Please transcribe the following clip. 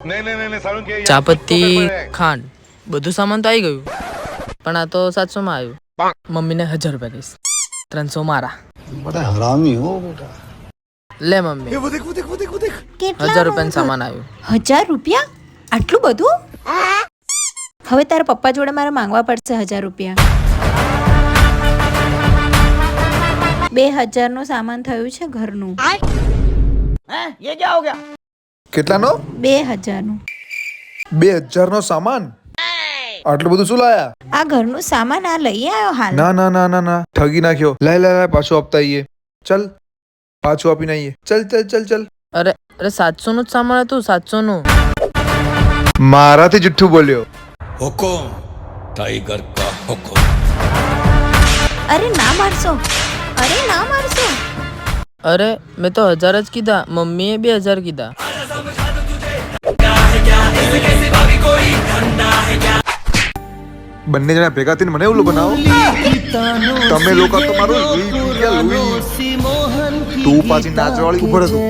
ચાપત્તી, ખાંડ બધું સામાન તો આવી ગયું, પણ આ તો 700 માં આવ્યું. મમ્મીને 1000 રૂપિયા દઈશ, 300 મારા. બડા હરામી હો બેટા. લે મમ્મી, 1000 રૂપિયાનું સામાન આવ્યું. 1000 રૂપિયા? આટલું બધું? હવે તારા પપ્પા જોડે મારે માંગવા પડશે 1000 રૂપિયા. 2000 નું સામાન થયું છે ઘરનું. કેટલાનો? 2000 નું. 2000 નો સામાન? આટલું બધું શું લાયા? આ ઘરનું સામાન આ લઈ આવ્યો હાલ. ના ના ના ના ના, ઠગી નાખ્યો. લાય પાછું આપતા આવીએ. ચલ પાછું આપીને આવીએ. ચલ. અરે 700 નું જ સામાન હતું, 700 નું. મારાથી જુઠ્ઠું બોલ્યો. હુકુમ टाइगर का हुक्म. અરે ના મારશો, અરે ના મારશો. અરે મેં તો 1000 જ કીધા, મમ્મીએ 2000 કીધા. બંને જણા ભેગા થઈને મને એવું બનાવો. તમે લોકો તો મારું તું પાછી નાચવાળી ઉપર હતું.